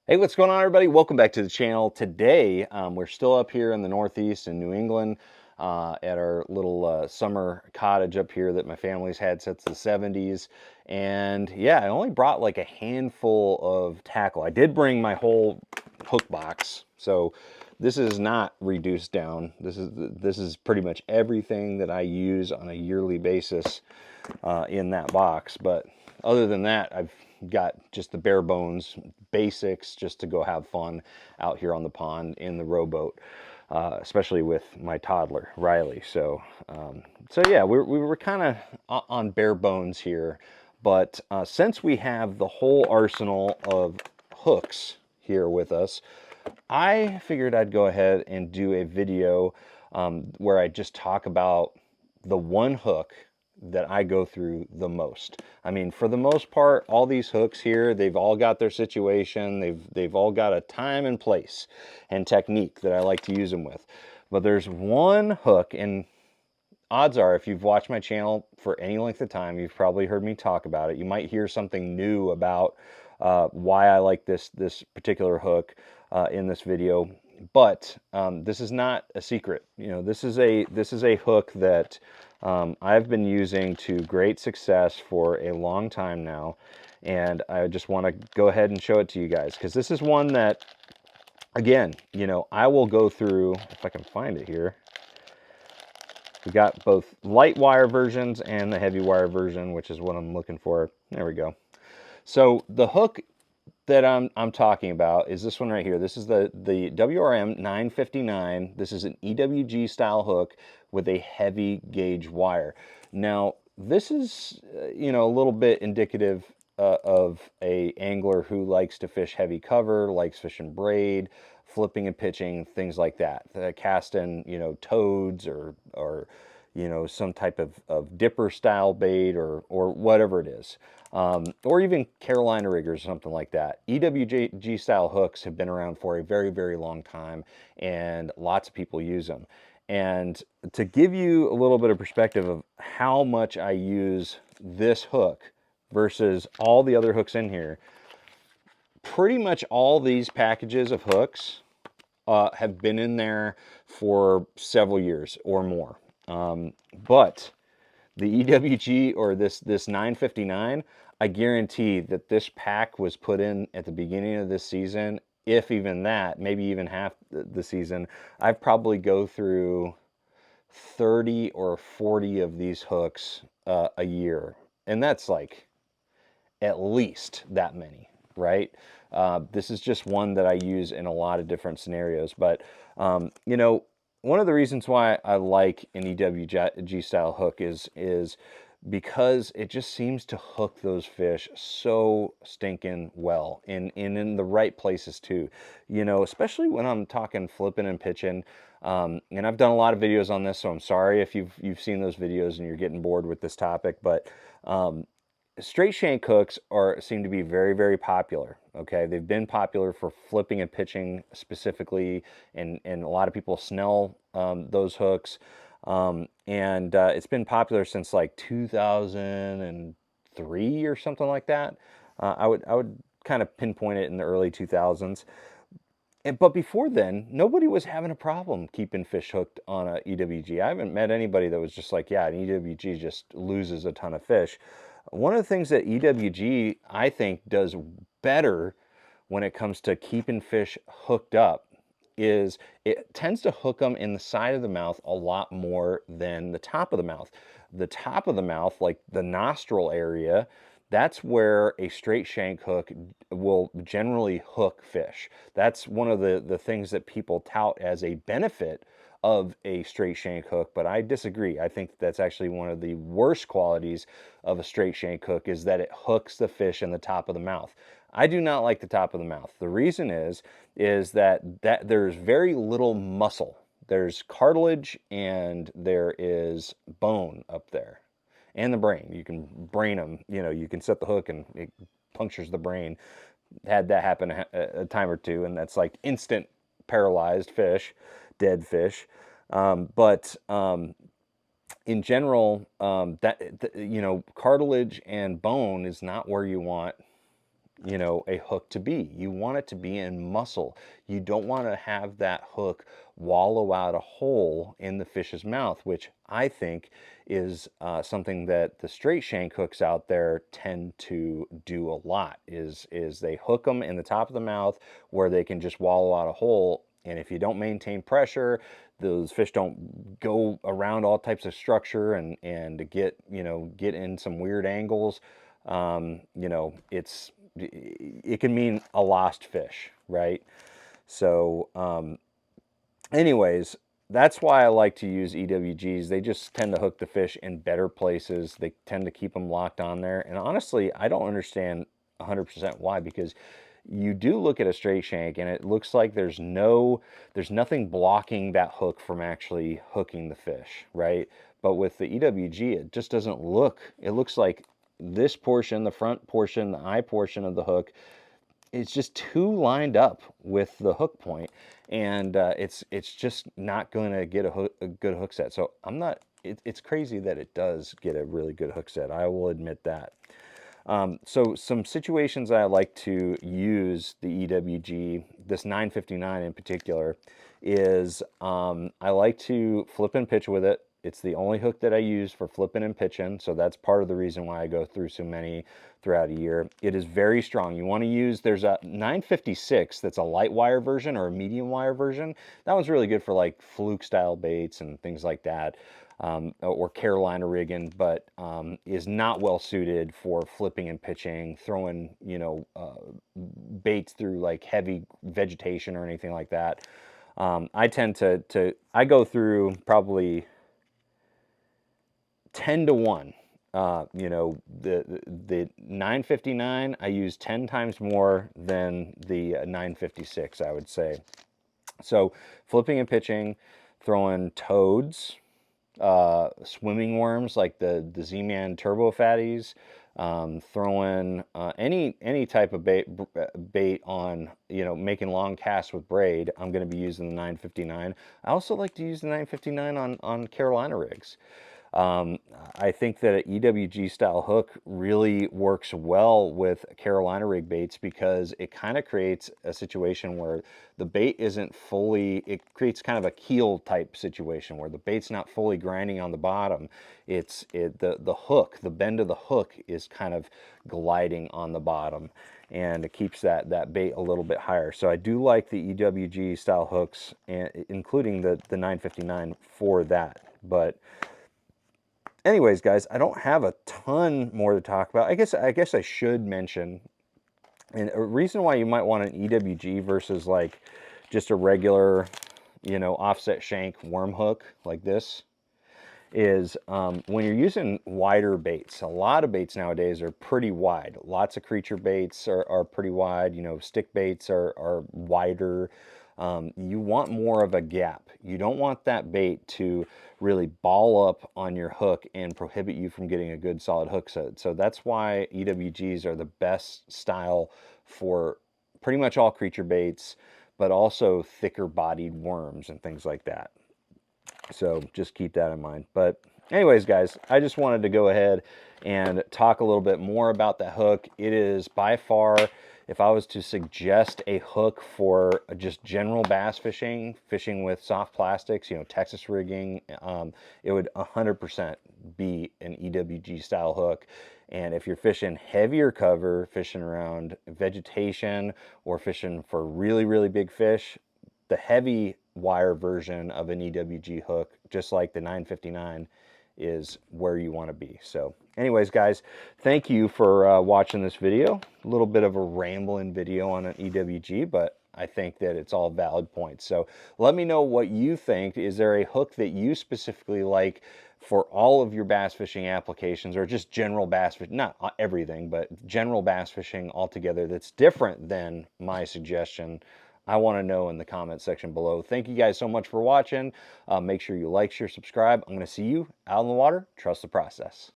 Hey, what's going on, everybody? Welcome back to the channel. Today, we're still up here in the Northeast in New England at our little summer cottage up here that my family's had since the 70s. And yeah, I only brought like a handful of tackle. I did bring my whole hook box, so this is not reduced down. This is pretty much everything that I use on a yearly basis in that box. But other than that, I've got just the bare bones basics just to go have fun out here on the pond in the rowboat, especially with my toddler Riley. So yeah, we were kind of on bare bones here, but since we have the whole arsenal of hooks here with us, I figured I'd go ahead and do a video where I just talk about the one hook that I go through the most. I mean, for the most part, all these hooks here, they've all got their situation. They've all got a time and place and technique that I like to use them with. But there's one hook, and odds are, if you've watched my channel for any length of time, you've probably heard me talk about it. You might hear something new about why I like this particular hook in this video. But this is not a secret. You know, this is a hook that I've been using to great success for a long time now, and I just want to go ahead and show it to you guys because this is one that, again, you know, I will go through if I can find it here. We got both light wire versions and the heavy wire version, which is what I'm looking for. There we go. So the hook that I'm talking about is this one right here. This is the WRM 959. This is an EWG style hook with a heavy gauge wire. Now this is you know, a little bit indicative of a angler who likes to fish heavy cover, likes fishing braid, flipping and pitching, things like that. Casting, you know, toads or you know, some type of dipper style bait or whatever it is. Or even Carolina riggers, something like that. EWG style hooks have been around for a very, very long time, and lots of people use them. And to give you a little bit of perspective of how much I use this hook versus all the other hooks in here, pretty much all these packages of hooks have been in there for several years or more. But the EWG or this 959, I guarantee that this pack was put in at the beginning of this season, if even that, maybe even half the season. I've probably go through 30 or 40 of these hooks a year, and that's like at least that many, right? This is just one that I use in a lot of different scenarios. But, you know, one of the reasons why I like an EWG style hook is because it just seems to hook those fish so stinking well and in the right places too. You know, especially when I'm talking flipping and pitching. And I've done a lot of videos on this, so I'm sorry if you've seen those videos and you're getting bored with this topic, but straight shank hooks seem to be very, very popular. Okay, they've been popular for flipping and pitching specifically, and a lot of people snell those hooks. It's been popular since like 2003 or something like that. I would kind of pinpoint it in the early 2000s. But before then, nobody was having a problem keeping fish hooked on a EWG. I haven't met anybody that was just like, yeah, an EWG just loses a ton of fish. One of the things that EWG, I think, does better when it comes to keeping fish hooked up is it tends to hook them in the side of the mouth a lot more than the top of the mouth. The top of the mouth, like the nostril area, that's where a straight shank hook will generally hook fish. That's one of the things that people tout as a benefit of a straight shank hook, but I disagree. I think that's actually one of the worst qualities of a straight shank hook is that it hooks the fish in the top of the mouth. I do not like the top of the mouth. The reason is that there's very little muscle. There's cartilage and there is bone up there. And the brain. You can brain them. You know, you can set the hook and it punctures the brain. Had that happen a time or two, and that's like instant paralyzed fish, dead fish. But in general, you know, cartilage and bone is not where you want you know, a hook to be. You want it to be in muscle. You don't want to have that hook wallow out a hole in the fish's mouth, which I think is something that the straight shank hooks out there tend to do a lot, is they hook them in the top of the mouth where they can just wallow out a hole. And if you don't maintain pressure, those fish don't go around all types of structure and get, you know, get in some weird angles. You know, it can mean a lost fish, right? So, anyways, that's why I like to use EWGs. They just tend to hook the fish in better places. They tend to keep them locked on there. And honestly, I don't understand 100% why, because you do look at a straight shank and it looks like there's nothing blocking that hook from actually hooking the fish, right? But with the EWG, it just doesn't look, it looks like this portion, the front portion, the eye portion of the hook, it's just too lined up with the hook point, and it's just not going to get a good hook set. So I'm not. It's crazy that it does get a really good hook set. I will admit that. So some situations I like to use the EWG, this 959 in particular, is I like to flip and pitch with it. It's the only hook that I use for flipping and pitching, so that's part of the reason why I go through so many throughout a year. It is very strong. You want to use, there's a 956 that's a light wire version or a medium wire version. That one's really good for like fluke style baits and things like that. Or Carolina rigging, but is not well suited for flipping and pitching, throwing, you know, baits through like heavy vegetation or anything like that. I tend to I go through probably 10 to 1. You know, the 959 I use 10 times more than the 956, I would say. So flipping and pitching, throwing toads, swimming worms like the Z-Man Turbo Fatties, throwing any type of bait on, you know, making long casts with braid. I'm going to be using the 959. I also like to use the 959 on Carolina rigs. I think that an EWG style hook really works well with Carolina rig baits because it kind of creates a situation where the bait isn't fully, it creates kind of a keel type situation where the bait's not fully grinding on the bottom. The hook, the bend of the hook is kind of gliding on the bottom, and it keeps that bait a little bit higher. So I do like the EWG style hooks, including the 959 for that. But anyways, guys, I don't have a ton more to talk about. I guess I should mention, and a reason why you might want an EWG versus like just a regular, you know, offset shank worm hook like this is when you're using wider baits. A lot of baits nowadays are pretty wide. Lots of creature baits are pretty wide. You know, stick baits are wider. You want more of a gap. You don't want that bait to really ball up on your hook and prohibit you from getting a good solid hook set. So that's why EWGs are the best style for pretty much all creature baits, but also thicker bodied worms and things like that. So just keep that in mind. But anyways, guys, I just wanted to go ahead and talk a little bit more about that hook. It is by far, if I was to suggest a hook for just general bass fishing, fishing with soft plastics, you know, Texas rigging, it would 100% be an EWG style hook. And if you're fishing heavier cover, fishing around vegetation, or fishing for really, really big fish, the heavy wire version of an EWG hook, just like the 959, is where you want to be. So anyways, guys, thank you for watching this video. A little bit of a rambling video on an EWG, but I think that it's all valid points. So let me know what you think. Is there a hook that you specifically like for all of your bass fishing applications, or just general bass fishing, not everything, but general bass fishing altogether, that's different than my suggestion? I want to know in the comment section below. Thank you guys so much for watching. Make sure you like, share, subscribe. I'm going to see you out in the water. Trust the process.